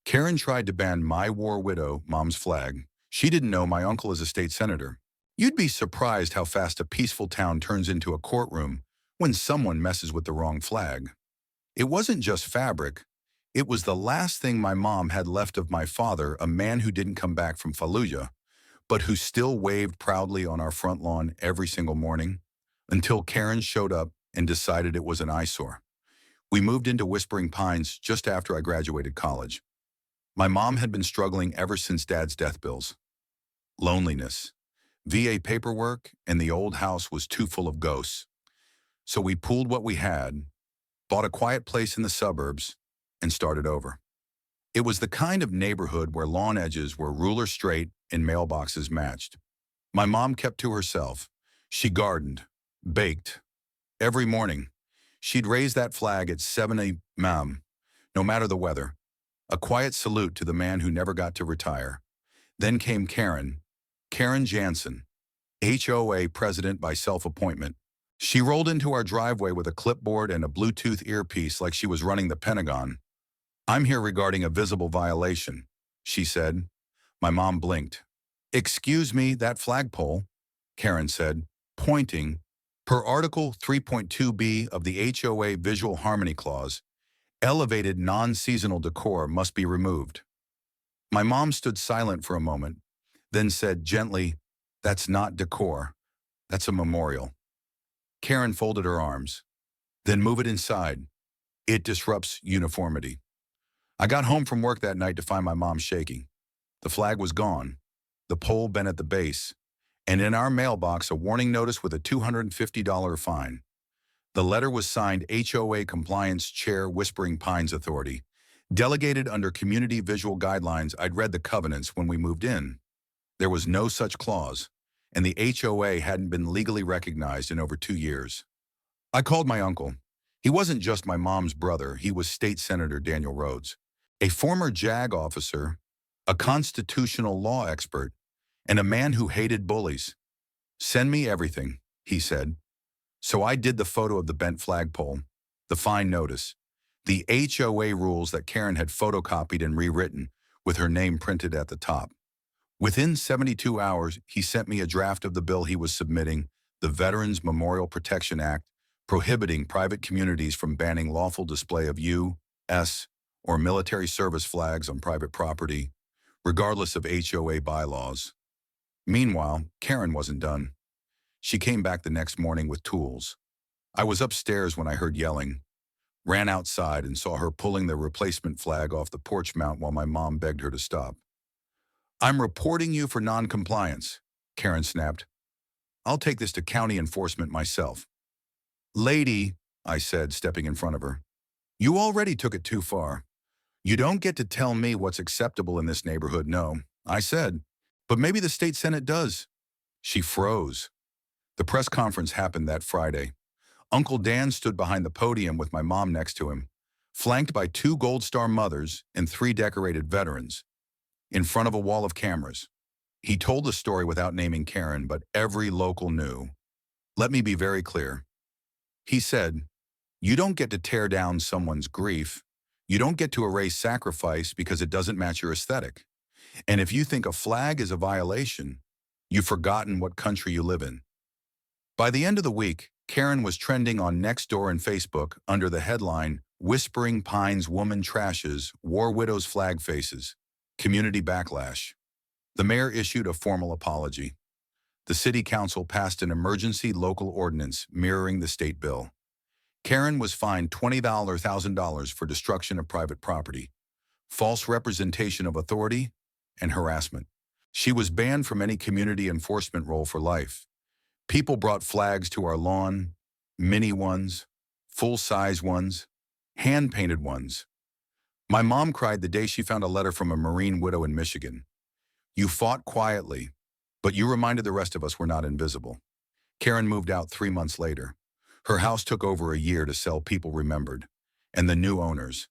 Karen tried to ban my war widow, Mom's flag. She didn't know my uncle is a state senator. You'd be surprised how fast a peaceful town turns into a courtroom when someone messes with the wrong flag. It wasn't just fabric. It was the last thing my mom had left of my father, a man who didn't come back from Fallujah, but who still waved proudly on our front lawn every single morning, until Karen showed up and decided it was an eyesore. We moved into Whispering Pines just after I graduated college. My mom had been struggling ever since Dad's death bills. Loneliness, VA paperwork, and the old house was too full of ghosts. So we pooled what we had, bought a quiet place in the suburbs, and started over. It was the kind of neighborhood where lawn edges were ruler straight and mailboxes matched. My mom kept to herself. She gardened, baked. Every morning, she'd raise that flag at 7 a.m., no matter the weather, a quiet salute to the man who never got to retire. Then came Karen Jansen, HOA president by self-appointment. She rolled into our driveway with a clipboard and a Bluetooth earpiece like she was running the Pentagon. "I'm here regarding a visible violation," she said. My mom blinked. "Excuse me, that flagpole," Karen said, pointing. Per Article 3.2b of the HOA Visual Harmony Clause, elevated non-seasonal decor must be removed. My mom stood silent for a moment, then said gently, "That's not decor. That's a memorial." Karen folded her arms. "Then move it inside. It disrupts uniformity." I got home from work that night to find my mom shaking. The flag was gone, the pole bent at the base, and in our mailbox a warning notice with a $250 fine. The letter was signed HOA Compliance Chair, Whispering Pines Authority. Delegated under Community Visual Guidelines, I'd read the covenants when we moved in. There was no such clause, and the HOA hadn't been legally recognized in over 2 years. I called my uncle. He wasn't just my mom's brother, he was State Senator Daniel Rhodes, a former JAG officer, a constitutional law expert, and a man who hated bullies. "Send me everything," he said. So I did the photo of the bent flagpole, the fine notice, the HOA rules that Karen had photocopied and rewritten with her name printed at the top. Within 72 hours, he sent me a draft of the bill he was submitting, the Veterans Memorial Protection Act, prohibiting private communities from banning lawful display of U.S. or military service flags on private property, regardless of HOA bylaws. Meanwhile, Karen wasn't done. She came back the next morning with tools. I was upstairs when I heard yelling, ran outside and saw her pulling the replacement flag off the porch mount while my mom begged her to stop. "I'm reporting you for non-compliance," Karen snapped. "I'll take this to county enforcement myself." "Lady," I said, stepping in front of her, "you already took it too far. You don't get to tell me what's acceptable in this neighborhood, no," I said. "But maybe the state Senate does." She froze. The press conference happened that Friday. Uncle Dan stood behind the podium with my mom next to him, flanked by 2 Gold Star mothers and 3 decorated veterans, in front of a wall of cameras. He told the story without naming Karen, but every local knew. "Let me be very clear." He said, "You don't get to tear down someone's grief. You don't get to erase sacrifice because it doesn't match your aesthetic. And if you think a flag is a violation, you've forgotten what country you live in." By the end of the week, Karen was trending on Nextdoor and Facebook under the headline, "Whispering Pines Woman Trashes War Widows Flag Faces. Community Backlash." The mayor issued a formal apology. The city council passed an emergency local ordinance mirroring the state bill. Karen was fined $20,000 for destruction of private property, false representation of authority, and harassment. She was banned from any community enforcement role for life. People brought flags to our lawn, mini ones, full-size ones, hand-painted ones. My mom cried the day she found a letter from a Marine widow in Michigan. "You fought quietly, but you reminded the rest of us we're not invisible." Karen moved out 3 months later. Her house took over a year to sell People Remembered, and the new owners.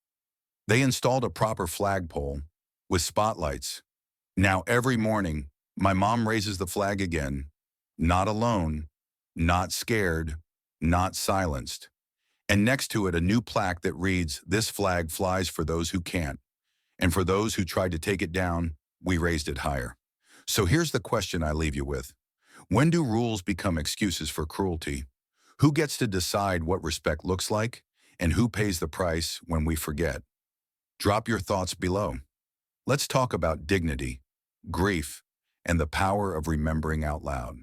They installed a proper flagpole with spotlights. Now every morning, my mom raises the flag again, not alone, not scared, not silenced. And next to it, a new plaque that reads, "This flag flies for those who can't." And for those who tried to take it down, we raised it higher. So here's the question I leave you with. When do rules become excuses for cruelty? Who gets to decide what respect looks like? And who pays the price when we forget? Drop your thoughts below. Let's talk about dignity, grief, and the power of remembering out loud.